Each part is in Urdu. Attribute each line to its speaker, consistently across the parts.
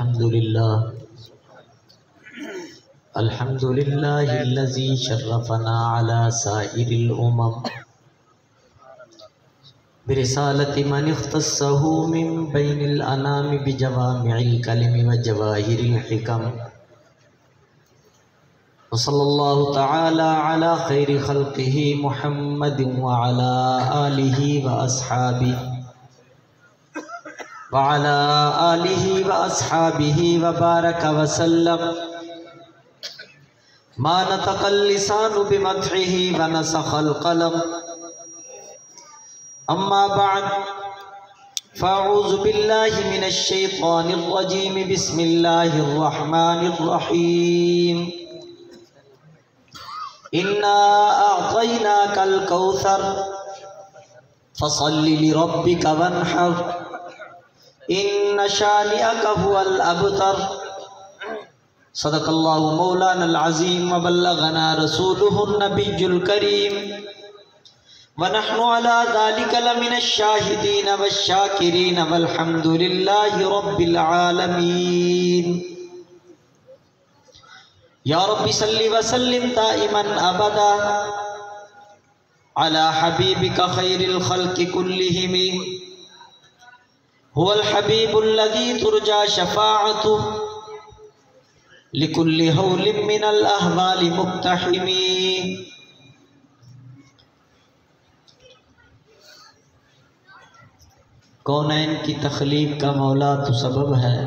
Speaker 1: الحمد لله الذي شرفنا على سائر الأمم برسالة من اختصه من بين الأنام بجوامع الكلم وجواهر الحكم، وصلى الله تعالى على خير خلقه محمد وعلى آله وأصحابه وبارك وسلم. ما نطق اللسان بمدحه ونسخ القلم. أما بعد، فأعوذ بالله من الشيطان الرجيم. بسم الله الرحمن الرحيم. إنا أعطيناك الكوثر فصل لربك وانحر إن شانئك هو الأبتر. صدق الله مولانا العظيم وبلغنا رسوله النبي الكريم، ونحن على ذلك لمن الشاهدين والشاكرين والحمد لله رب العالمين. يا رب صل وسلم دائما أبدا على حبيبك خير الخلق كلهم. هو الحبيب الذي ترجى شفاعته لكل هول من الأهوال مقتحم. کونین کی تخلیق کا مولا تو سبب ہے،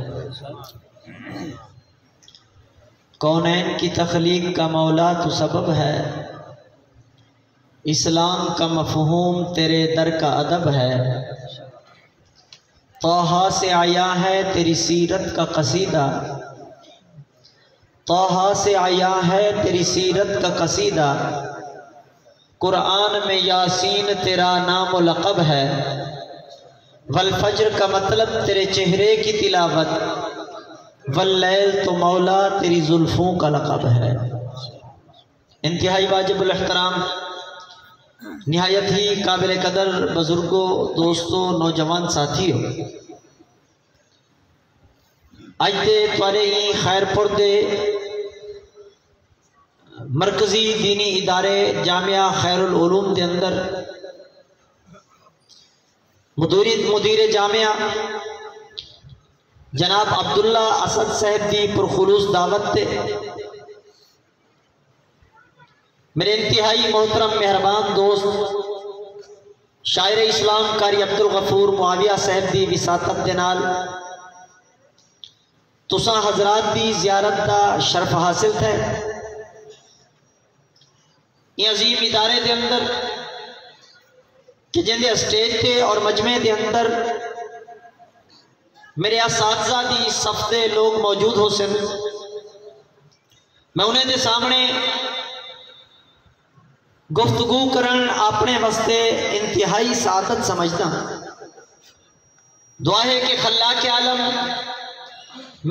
Speaker 1: کونین کی تخلیق کا مولا تو سبب ہے. اسلام کا مفہوم تیرے در کا ادب ہے. طٰہٰ سے آیا ہے تیری سیرت کا قصیدہ، طٰہٰ سے آیا ہے تیری سیرت کا قصیدہ. قرآن میں یاسین تیرا نام و لقب ہے، والفجر کا مطلب تیرے چہرے کی تلاوت، واللیل تو مولا تیری زلفوں کا لقب ہے. انتہائی واجب الاحترام، نہایت ہی قابل قدر بزرگوں، دوستوں، نوجوان ساتھیوں، اج دے توارے ہی خیر پور دے مرکزی دینی ادارے جامعہ خیر العلوم دے اندر مدیر جامعہ جناب عبداللہ اسد صاحب دی پرخلوص دعوت تے میرے انتہائی محترم مہربان دوست شاعر اسلام قاری عبدالغفور معاویہ صاحب دی وساطت دے نال تساں حضرات دی زیارت دا شرف حاصل ہے. یہ عظیم ادارے دے اندر کہ جن دے اسٹیج تے اور مجمع دے اندر میرے اساتذہ دی صف دے لوگ موجود ہو سن، میں انہیں دے سامنے گفتگو کرن اپنے واسطے انتہائی سعادت سمجھتا ہوں. دعا ہے کہ خلاق عالم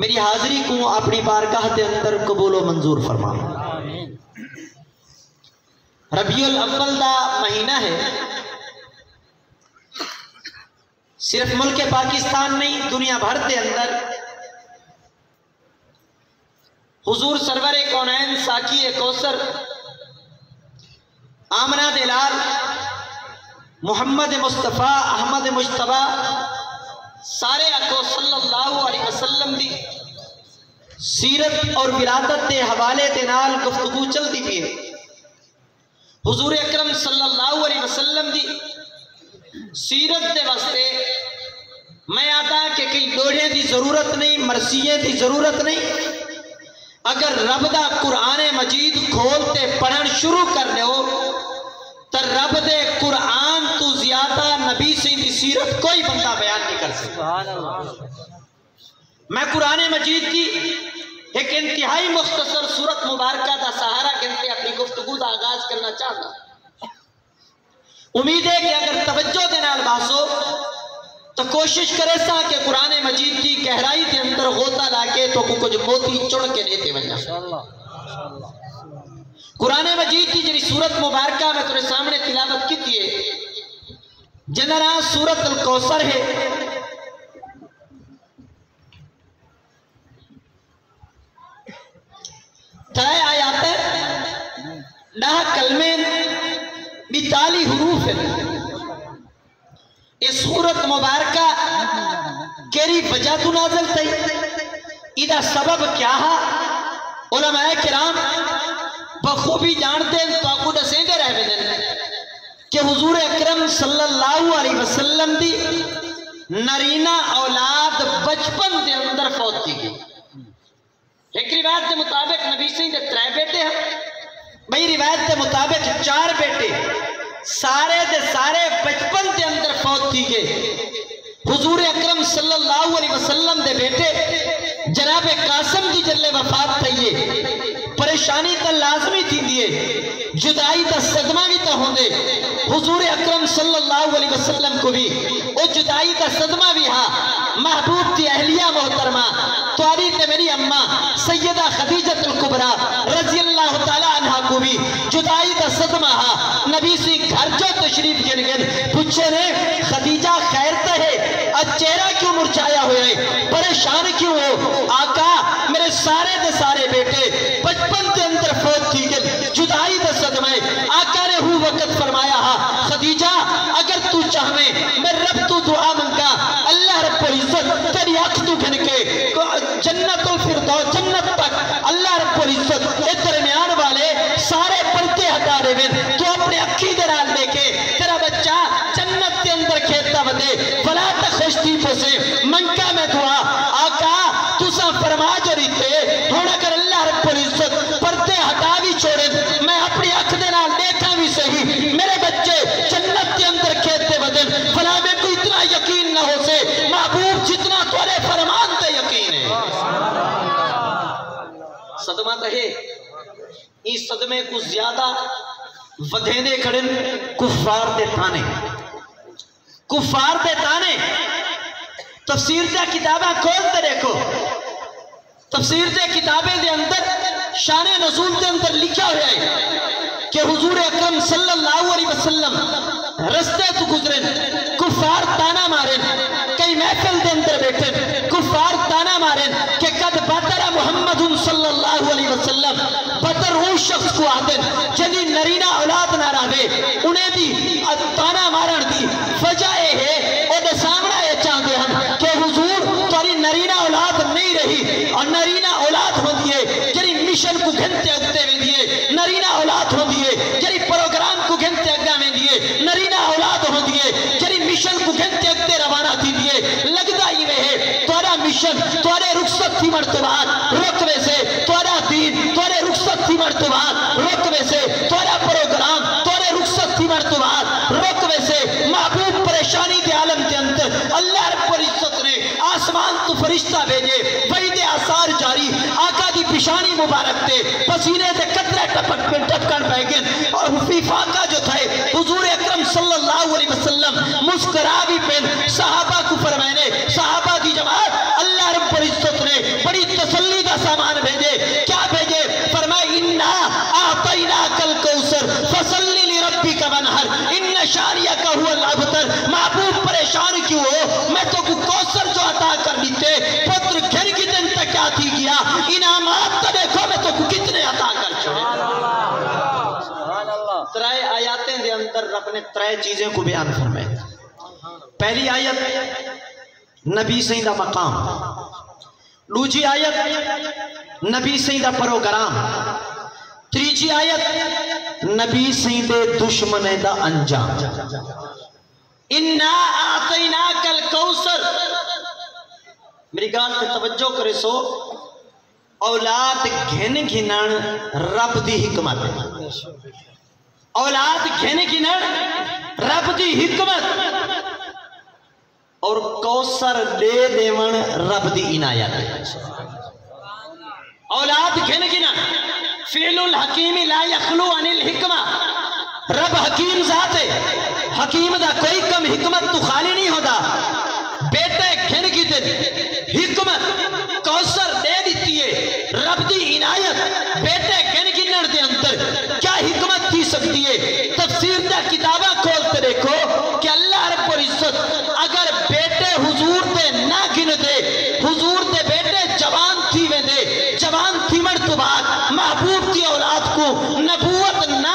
Speaker 1: میری حاضری کو اپنی بارگاہ دے اندر قبول و منظور فرما. ربیع الاول دا مہینہ ہے. صرف ملک پاکستان نہیں، دنیا بھر دے اندر حضور سرور کونین ساقی کوثر آمنہ دلال محمد مصطفیٰ احمد مجتبیٰ سارے اکو صلی اللہ علیہ وسلم دی سیرت اور ولادت دے حوالے دے نال گفتگو چلتی پی ہے. حضور اکرم صلی اللہ علیہ وسلم دی سیرت دے واسطے میں آتا کہ کئی لوڑے دی ضرورت نہیں، مرثیے دی ضرورت نہیں. اگر رب دا قرآن مجید کھولتے پڑھن شروع کرنے ہو تو رب دے قرآن تو زیادہ نبی سے دی سیرت کوئی بندہ بیان نہیں کر سکتا. میں قرآن مجید کی ایک انتہائی مختصر سورت مبارکہ دا سہارا گنتے اپنی گفتگو دا آغاز کرنا چاہتا. امید ہے کہ اگر توجہ دے نال باسو تو کوشش کرے سا کہ قرآن مجید کی گہرائی کے اندر غوطہ لاکے تو کچھ موتی چڑھ کے دیتے بنیا. قرآن مجید کی جنہی سورت مبارکہ میں تمہیں سامنے تلاوت کی تیئے جنہاں سورت الکوثر ہے. دہ کلمین بیتالی حروف ہیں. اس سورت مبارکہ کیری وجہ تو نازل تھی، ادھا سبب کیا ہے؟ علماء کرام بخوبی جانتے ہیں تو آپ کو دسیں دے رہے ہیں کہ حضور اکرم صلی اللہ علیہ وسلم دی نرینہ اولاد بچپن دے اندر فوت کی گئی. ایک روایت کے مطابق نبی سے دے 3 بیٹے ہیں، بھئی روایت کے مطابق 4 بیٹے سارے دے سارے بچپن دے اندر فوت کی گئے. حضور اکرم صلی اللہ علیہ وسلم دے بیٹے جناب قاسم دی جلے وفات تھئیے، پریشانی تا لازمی تھی دیئے، جدائی تا صدمہ بھی تا ہوندے. حضور اکرم صلی اللہ علیہ وسلم کو بھی او جدائی تا صدمہ بھی ہاں. محبوب تھی اہلیہ محترمہ تواری تے میری اماں سیدہ خدیجت الکبرى رضی اللہ تعالیٰ عنہ کو بھی جدائی تا صدمہ ہاں. نبی سے گھر جو تشریف گن گن پوچھے نے خدیجہ خیر تا ہے، آج چہرہ کیوں مرچایا ہوئے ہے، پریشان کیوں ہو؟ آقا میرے سارے دے سارے بیٹے بچپن کے اندر فوت تھی گل، جدائی دا صدمہ ہے. آقا نے ہو وقت فرمایا ہاں خدیجہ اگر تو چاہویں میں رب تو دعا منگا، اللہ رب العزت تیری آنکھ تو گھن کے جنت الفردوس جنت تک اللہ رب العزت اے درمیان والے سارے پردے ہٹا رہے ہیں. تو اپنے اکھی درال لے کے تیرا بچہ جنت کے اندر کھیلتا بدے فلا تخوش تھی پسے منگا میں دعا. آقا تو سا فرما جو ریتے ہون اگر اللہ رب العزت پردے ہٹا بھی چھوڑے میں اپنی اکھ درال دیکھا بھی صحیح میرے بچے جنت کے اندر کھیلتے بدے فلا میں کوئی اتنا یقین نہ ہو سے محبوب جتنا تورے فرمان تے یقین ہے. صدمہ تہے اس صدمے کو زیادہ ودھینے کھڑن کفار دے تانے، کفار دے تانے. تفسیر دے کتابہ کھولتے دیکھو، تفسیر دے کتابیں دے اندر شان نزول دے اندر لکھا ہویا ہے کہ حضور اکرم صلی اللہ علیہ وسلم رستے تو گزرن کفار تانا مارن، کئی محفل دے اندر بیٹھن کفار تانا مارن کہ قد بدر محمد صلی اللہ علیہ وسلم بدر اس شخص کو آدن جنہی نرینہ اولاد نہ رہے انہیں دی تانا مارن دی وجہ ہے اور دے سامنے یہ چاہتے ہم کہ حضور تاری نرینہ اولاد نہیں رہی اور نرینہ اولاد ہو دیئے جنہی مشن کو گھنتے اگتے میں دیئے، نرینہ اولاد ہو دیئے جنہی پروگرام کو گھنتے اگا میں دیئے، نرینہ اولاد ہو دیئے جنہی مشن کو گھنتے اگتے روانہ تھی دیئے. لگتا ہی میں ہے توارا مشن توارے رخصت تھی مرتبات رکوے سے توارا دین توارے رخصت تھی مرتبات رکوے سے توارا پروگرام توارے رخصت تھی مرتبات رکوے سے. محبوب پریشانی دے عالم کے اندر اللہ رب العزت نے آسمان تو فرشتہ بھیجے وحید آثار جاری آقا دی پیشانی مبارک تے پسینے دے قطرے ٹپکن پہ گئے اور حفیفہ کا جو تھے حضور اکرم صلی اللہ علیہ وسلم مسکرا بھی پہن صحابہ کو فرمائنے صحابہ کی جماعت اللہ رب العزت نے بڑی تسلی دا سامان بھیجے. کیا بھیجے؟ فرمائے اِنَّا آتَيْنَاكَ الْكَوْثَرَ فَصَلِّ لِرَبِّكَ وَانْحَرْ إِنَّ شَانِئَكَ هُوَ الْأَبْتَرُ. محبوب پریشان کیوں ہو؟ میں تو کو کوثر جو عطا کر دیتے پتر گھر کی دن تک کیا تھی گیا انعامات تو دیکھو میں تو کو کتنے عطا کر چھوڑے. ترائے آیاتیں دے اندر رب نے 3 چیزیں کو بیان فرمائے. پہلی آیت نبی سیدہ مقام، دوسری آیت نبی سیدہ پروگرام، تیسری آیت نبی سیدہ دشمن دا انجام. اِنَّا آتَيْنَاكَ الْكَوْثَرَ. میری گال پہ توجہ کرے سو اولاد گھن گھنن رب دی حکمت، اولاد گھن گھنن رب دی حکمت اور کوثر دے دیون رب دی عنایت. اولاد گھن گھنن فعل الحکیم لا یخلو عن الحکمہ. رب حکیم ذات ہے، حکیم دا کوئی کم حکمت تو خالی نہیں ہوتا. بیٹے گھن کی دن حکمت کوثر دے دیتی ہے رب دی عنایت بیٹے گھن گنن دے اندر کیا حکمت تھی سکتی ہے. تفسیر دا کتابہ کھولتے دیکھو کہ اللہ رب العزت اگر بیٹے حضور دے نہ گن دے، حضور دے بیٹے جوان تھی وے دے، جوان تھی مرتبات محبوب کی اولاد کو نبوت نہ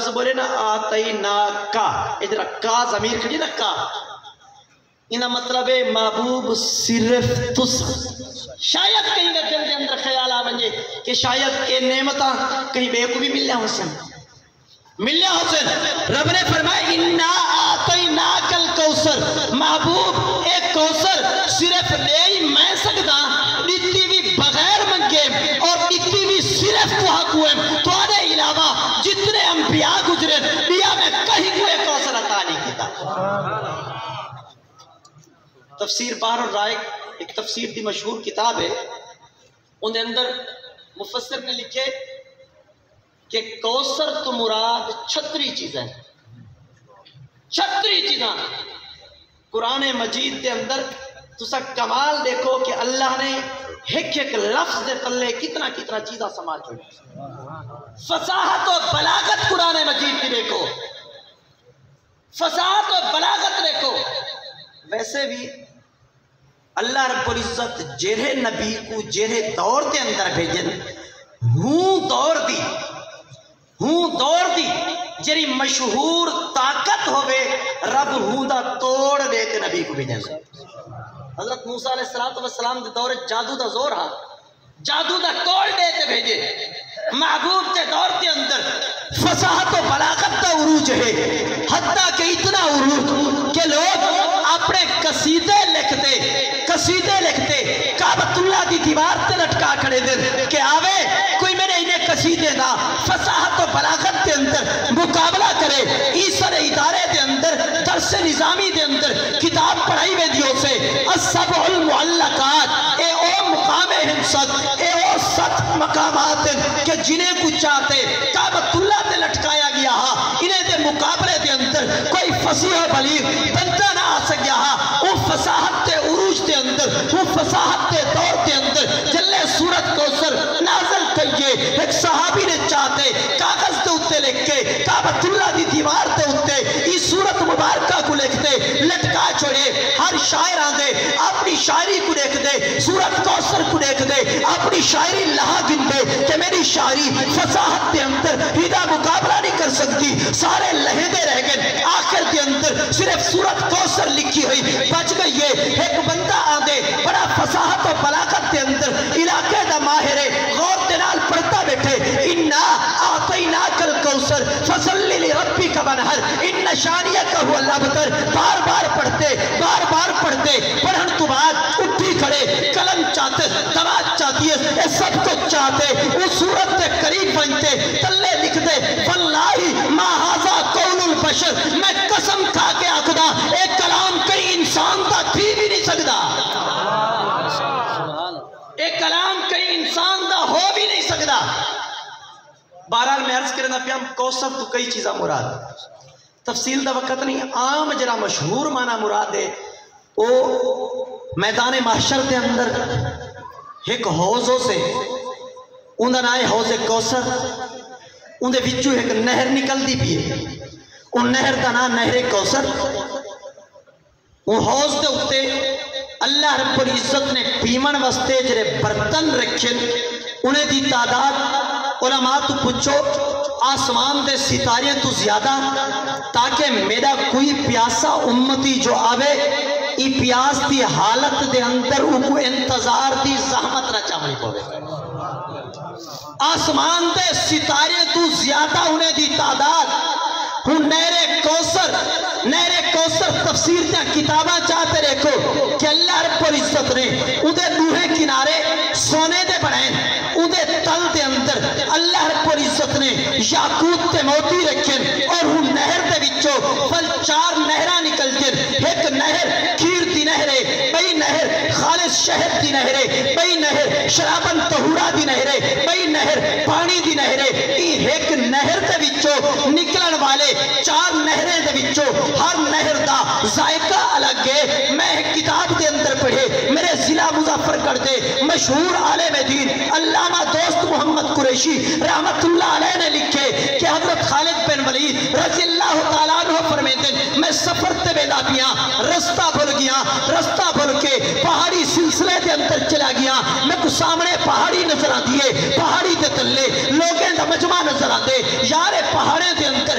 Speaker 1: لفظ بولے نا آتیناکا، ادھر کا ضمیر کھڑی نا کا، انہا مطلب ہے محبوب صرف تس. شاید کہیں دل کے اندر خیال آ بنجے کہ شاید اے نعمتاں کہیں بے کو بھی ملیا حسن، ملیا حسن. رب نے فرمایا انا آتیناک الکوثر، محبوب ایک کوثر صرف لے ہی میں سکتا دیتی بھی بغیر منگے اور دیتی بھی صرف تو حق ہوئے. تو آنے علاوہ جتنے انبیاء گزرے دیا میں کہیں کوئی کوثر عطا نہیں کیتا. تفسیر بحر الرائق ایک تفسیر دی مشہور کتاب ہے، ان اندر مفسر نے لکھے کہ کوثر تو مراد 36 چیزیں، 36 چیزاں. قرآن مجید دے اندر تسا کمال دیکھو کہ اللہ نے ایک ایک لفظ دے تلے کتنا کتنا چیزاں سما چھوڑی. فصاحت و بلاغت قرآن مجید کی دیکھو، فصاحت و بلاغت دیکھو. ویسے بھی اللہ رب العزت جیرے نبی کو جیرے دور دے اندر بھیجن، ہوں دور دی جری مشہور طاقت ہوئے رب ہوں دا توڑ دے کے نبی کو بھیجن. حضرت موسیٰ علیہ السلام دے دور جادو دا زور ہاں، جادو دا توڑ دے کے بھیجے. محبوب کے دور کے اندر فصاحت و بلاغت دا عروج ہے، حتیٰ کہ اتنا عروج کہ لوگ اپنے قصیدے لکھتے کعبۃ اللہ دی دیوار تے لٹکا کھڑے دن کہ آوے کوئی میرے انہیں قصیدے دا فصاحت و بلاغت دے اندر مقابلہ کرے. عیسر ادارے دے اندر درس نظامی دے اندر کتاب پڑھائی وے دیو سے السبع المعلقات، اے او مقام ہمسد، اے او 7 مقامات کہ جنہیں کو چاہتے کعبۃ اللہ تے لٹکایا گیا ہاں. انہیں دے مقابلے دے اندر کوئی فصیح و بلیغ بنتا نہ آ سکیا ہاں. وہ فصاحت تے عروج دے اندر، وہ فصاحت تے دور دے اندر جلے سورت کوثر نازل کئیے. ایک صحابی نے چاہتے کاغذ دے اتے لکھ کے کعبۃ اللہ دی دیوار دے اتے اس سورت مبارکہ کو لکھتے لٹکا چھوڑے. ہر شاعر آندے اپنی شاعری کو دیکھ دے، سورت کوثر کو دیکھ دے، اپنی شاعری لہا گن دے کہ میری شاعری فصاحت دے اندر ہیدہ مقابلہ نہیں کر سکتی. سارے لہدے رہ گئے، آخر دے اندر صرف سورت کوثر لکھی ہوئی بچ گئی ہے. ایک بندہ آندے بڑا فصاحت و بلاغت دے اندر علاقے دا ماہر غور دنال پڑھتا بیٹھے انا آتیناک الکوثر فصلی لربک ونحر ان شانیک هو الابتر. بار بار پڑھتے پڑھن تو بعد اٹھی کھڑے قلم چاہتے دوات چاہتی ہے اے سب کچھ چاہتے اس صورت کے قریب بنتے تلے لکھتے واللہ ما ھذا قول البشر، میں قسم کھا کے آخدا ایک کلام کئی انسان دا تھی بھی نہیں سکتا، ایک کلام کئی انسان دا ہو بھی نہیں سکتا. بہرحال میں عرض کرنا پیام کوثر تو کئی چیزاں مراد، تفصیل دا وقت نہیں. عام جرا مشہور معنی مراد ہے او میدان محشر دے اندر ایک حوضوں سے اندر آئے حوض کوثر، اندر وچوں ایک نہر نکل دی بھی ہے، ان نہر دا نام نہر کوثر. وہ حوض دے اتے اللہ رب العزت نے پیمن واسطے جڑے برتن رکھن انہیں دی تعداد علماء تو پوچھو آسمان دے ستارے تو زیادہ، تاکہ میرا کوئی پیاسا امتی جو آوے ای پیاس دی حالت دے اندر ان کو انتظار دی زحمت نہ چاہنی پوے. آسمان دے ستارے تو زیادہ انہیں دی تعداد. ہوں نہر کوثر تفسیر دیا کتاباں چاہتے دیکھو کہ اللہ رب العزت نے ادھے دوہے کنارے سونے دے بنائیں، ادھے تل دے اندر اللہ رب العزت نے یاقوت تے موتی رکھیں اور ہوں نہر دے وچوں پھل 4 نہراں نکل جن. ایک نہر کھیر دی نہر ہے، بئی نہر خالص شہد دی نہر ہے، بئی نہر شرابن طہورا دی نہر ہے، بئی نہر پانی دی نہر ہے. ایک نہر دے وچوں نکلن والے 4 نہریں دے وچوں ہر نہر دا ذائقہ الگ ہے. میں کتاب دے اندر پڑھے میرے ضلع مظفرگڑھ دے مشہور عالم دین علامہ دوست محمد قریشی رحمت اللہ علیہ نے لکھے کہ حضرت خالد بن ولید رضی اللہ تعالیٰ عنہ فرمیتے میں سفر تے بیدا پیاں، رستہ بھول کے پہاڑی سلسلے دے اندر چلا گیا. میں کو سامنے پہاڑی نظر آ دیئے، پہاڑی دے تلے لوگیں دا مجمع نظر آ دے. یارے پہاڑے دے اندر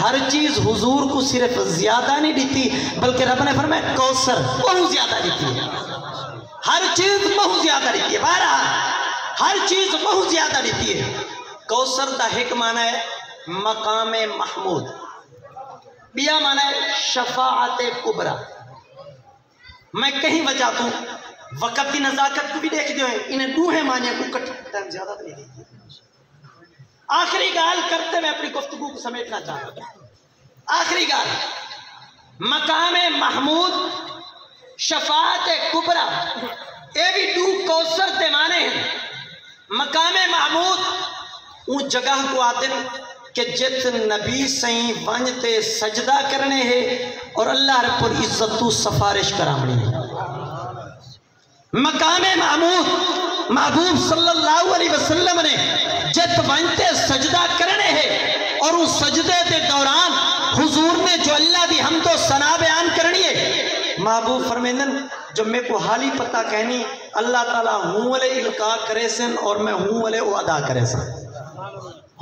Speaker 1: ہر چیز حضور کو صرف زیادہ نہیں دیتی بلکہ رب نے فرمایا کوثر بہت زیادہ دیتی ہے. ہر چیز بہت زیادہ دیتی ہے. بہرحال ہر چیز بہت زیادہ دیتی ہے. کوثر دا ایک معنی ہے مقام محمود، بیا معنی ہے شفاعت کبریٰ. میں کہیں وجہ تو وقت کی نزاکت کو بھی دیکھ دیو ہیں، انہیں دوہے معنی کو کٹ ٹائم زیادہ نہیں دیتی. آخری گال کرتے میں اپنی گفتگو کو سمیٹنا چاہتا ہوں. آخری گال مقام محمود شفاعت کبریٰ اے بھی دو کوثر تے معنی ہیں. مقام محمود اون جگہ کو آتے ہیں کہ جت نبی سائیں ونجتے سجدہ کرنے ہیں اور اللہ رب العزت تو سفارش کرامنی ہے. مقام محمود محبوب صلی اللہ علیہ وسلم نے جت ونجتے سجدہ کرنے ہیں اور اس سجدے دے دوران حضور نے جو اللہ دی حمد و ثنا بیان کرنی ہے. محبوب فرمیندن جو میں کو حالی پتہ کہنی اللہ تعالیٰ ہوں والے القاء کرے سن اور میں ہوں والے او ادا کرے سن.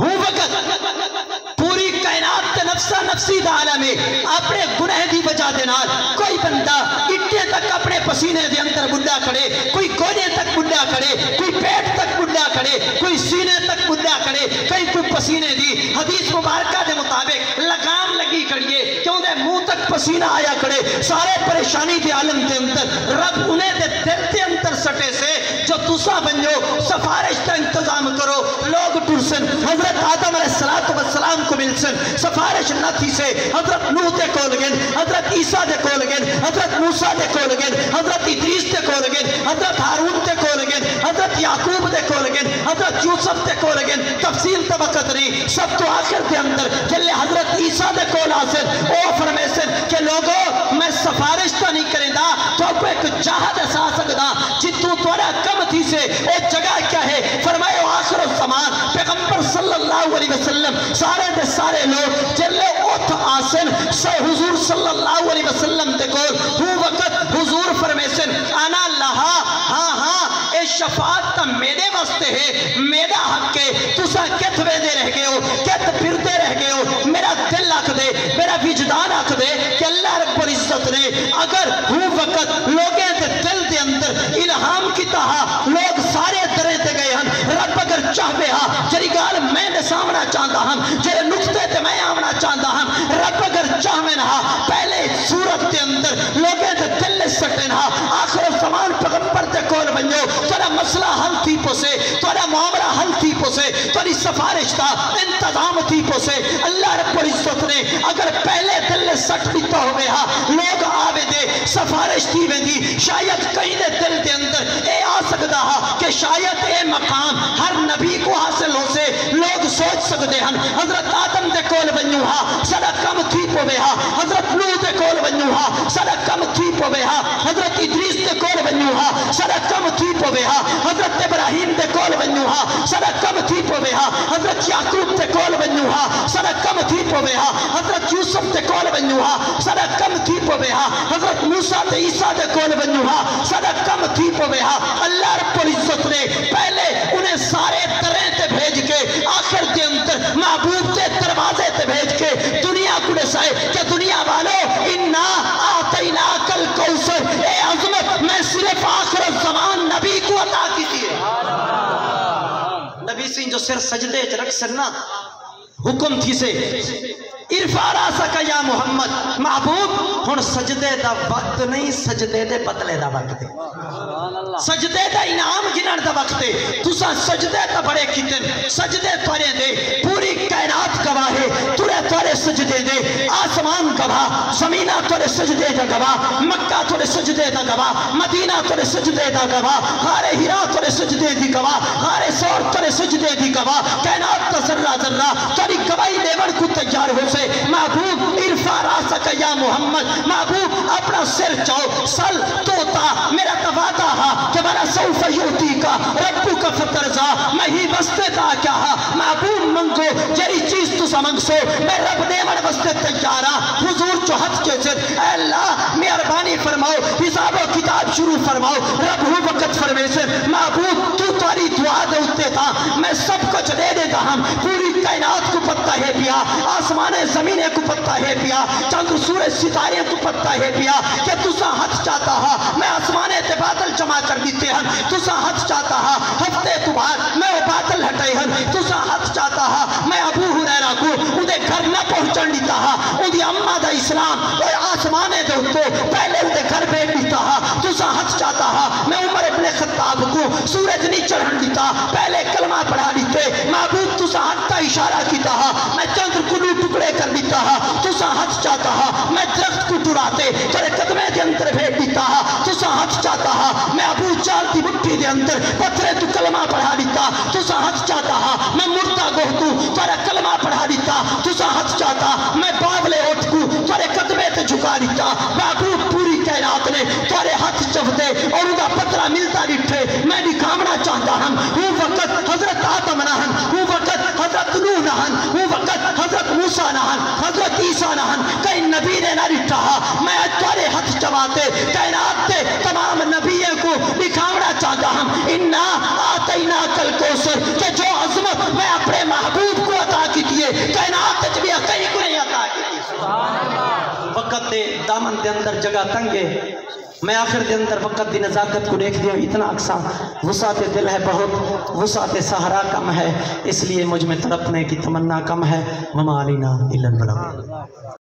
Speaker 1: ہوں وقت پوری کائنات نفسا نفسی دا عالم ہے اپنے گناہ دی وجہ دے نال کوئی بندہ اٹھے تک اپنے پسینے دے اندر بڑھا کھڑے، کوئی کونے تک بڑھا کھڑے، کوئی پیٹ تک بڑھا کھڑے، کوئی سینے تک بڑھا کھڑے، کوئی پسینے دی حدیث مبارکہ دے مطابق لگام لگی کھڑیے کیوں دے منہ تک پسینہ آیا کھڑے. سارے پریشانی دے عالم دے اندر رب انہیں دے دل دے اندر سٹے سے جو تسا بنجو سفارش کا انتظام کرو. لوگ ٹرسن حضرت آدم علیہ السلام کو ملسن سفارش نہ تھی سے حضرت نوح دے کول گن، حضرت عیسیٰ دے کول گن، حضرت موسیٰ دے کول گن، حضرت ادریس دے کول گن، حضرت ہارون دے کول گن، حضرت یعقوب دے کول گن، حضرت یوسف دے کول گن. تفصیل طبقت نہیں سب تو آخر دے اندر جلے حضرت عیسیٰ دے کول آسن او فرمیسن کہ لوگوں میں سفارش تو نہیں کریں دا تو کو ایک جہد احساس سکتا جتو توڑا کم تھی سے او جگہ کیا ہے. فرمائے آخر الزمان پیغمبر صلی اللہ علیہ وسلم سارے دے سارے لوگ جلے اوتھ آسن سو حضور صلی اللہ علیہ وسلم دے کول ہوں وقت حضور فرمیسن انا لہا ہاں ہاں اے شفاعت تا میرے واسطے ہے، میرا حق ہے. تسا کت ویدے رہ گئے ہو، کت پھرتے رہ گئے ہو. میرا دل آکھ دے، میرا وجدان آکھ دے کہ اللہ رب العزت نے اگر ہوں وقت لوگیں دے دل دے اندر الہام کی تہا لوگ سارے درے تے گئے ہن. رب اگر چاہوے ہاں جری گال میں نے سامنا چاہتا ہم جرے نقطے تے میں آمنا چاہتا ہم. رب اگر چاہوے نہا پہلے صورت دے اندر لوگیں دے دل سٹے نہا آخر زمان پیغمبر تے کول بنجو تھوڑا مسئلہ حل تھی پوسے، تھوڑا معاملہ حل تھی پوسے، تھوڑی سفارش تا انتظام تھی پوسے. اللہ رب العزت نے اگر پہلے دل سٹ دیتا ہوئے ہاں لوگ آوے دے سفارش تھی ویندی. شاید کہیں دے دل دے اندر اے آ سکتا ہاں کہ شاید اے مقام ہر نبی کو حاصل ہو سے لوگ سوچ سکتے ہیں حضرت آدم دے کول بنجو ہاں سڑا کم تھی پوے ہاں، حضرت نوح دے کول بنجو ہاں سڑا کم تھی پوے ہاں، حضرت ادریس دے کول بنجو ہاں سڑا کم تھی پوے ہاں، حضرت ابراہیم دے کول بنجو ہاں سڑا کم تھی پوے ہاں، حضرت یعقوب دے کول بنجو ہاں سڑا کم تھی پوے ہاں، حضرت یوسف دے کول بنجو ہاں سڑا کم تھی پوے ہاں، حضرت موسیٰ دے عیسیٰ دے کول بنجو ہاں سڑا کم تھی پوے ہاں. اللہ رب العزت نے پہلے انہیں سارے طرح تے بھیج کے آخر دے اندر محبوب دے دروازے تے بھیج کے دنیا کو دسائے کہ دنیا والو انا آتیناک الکوثر اے عظمت میں صرف آخر الزمان نبی کو عطا کی تھی. نبی سے جو سر سجدے رکھ سرنا حکم تھی سے ارفع راسک یا محمد. محبوب ہن سجدے دا وقت نہیں سجدے دے بدلے دا وقت ہے، سجدے دا انعام گنن دا وقت ہے. تسا سجدے تا بڑے کیتن سجدے تورے دے پوری کائنات گواہ ہے. تورے سجدے دے آسمان گواہ، زمینہ تورے سجدے دا گواہ، مکہ تورے سجدے دا گواہ، مدینہ تورے سجدے دا گواہ، غار ہرا تورے سجدے دی گواہ، غار ثور تورے سجدے دی گواہ. کائنات کا ذرہ ذرہ تیری گواہی دیون کو تیار ہو سے. محبوب ارفع راسک یا محمد. محبوب اپنا سر چاہو سل توتا میرا توادہ ہا کہ بنا سوف یوتی کا ربو کا فترزا میں ہی وستے دا کیا ہا. محبوب منگو جری چیز تو سمنگ سو میں رب دیون وستے تیارا. حضور جو حد کے سر اے اللہ مہربانی فرماؤ حساب و کتاب شروع فرماؤ. رب ہو وقت فرمے سے محبوب تو تیری دعا دے اتے تھا میں سب کچھ دے دیتا ہم پوری کائنات کو پتہ ہے پیا آسمان زمین کو پتہ ہے پیا چند سورج ستارے کو پتہ ہے پیا کہ تسا ہاتھ چاہتا ہا میں آسمان تے بادل جمع کر دیتے ہیں تسا ہاتھ چاہتا ہا ہفتے تو بعد میں وہ بادل ہٹائے ہیں تسا ہاتھ چاہتا ہا میں ابو ہریرہ کو اندے گھر نہ پہنچن دیتا ہا اندی اممہ دا اسلام اور آسمان دے اتے پہلے اندے گھر بیٹھ دیتا ہا تسا ہاتھ چاہتا ہا میں عمر ابن خطاب کو سورج نہیں چڑھن دیتا پہلے کلمہ پڑھا دیتے معبود تسا ہاتھ کا اشارہ کیتا ہا میں چندر کو ٹکڑے کر دیتا ہا تسا ہاتھ چاہتا ہا میں درخت کو ٹراتے تیرے قدمے دے اندر بھیٹ دیتا ہا تسا ہاتھ چاہتا ہا میں ابو جال دی مٹھی دے اندر پتھرے تو کلمہ پڑھا دیتا تسا ہاتھ چاہتا ہا میں مردہ گوہ کو تیرے کلمہ پڑھا دیتا تسا ہاتھ چاہتا میں باولے اٹھ کو تیرے قدمے تے جھکا دیتا معبود پوری کائنات نے تیرے ہاتھ چفتے اور اندہ پترہ ملتا ڈٹھے میں دکھامنا چاہتا ہم وہ وقت حضرت آدم نہن وہ وقت حضرت نوح نہن وہ وقت حضرت موسیٰ نہن حضرت عیسیٰ نہن کئی نبی نے نہ رٹھا میں تیرے ہاتھ چباتے کائنات تے تمام نبیوں کو دکھامنا چاہتا ہم انا آتینا کل کوثر کہ جو عظمت میں اپنے محبوب کو عطا کی دیئے کائنات تے بھی کئی کو نہیں عطا کی دیئے وقت دے دامن دے اندر جگہ تنگے میں آخر دے اندر وقت دی نزاکت کو دیکھ دیا اتنا اقسا وسعت دل ہے بہت وسعت صحرا کم ہے اس لیے مجھ میں تڑپنے کی تمنا کم ہے وما علینا الا البلاغ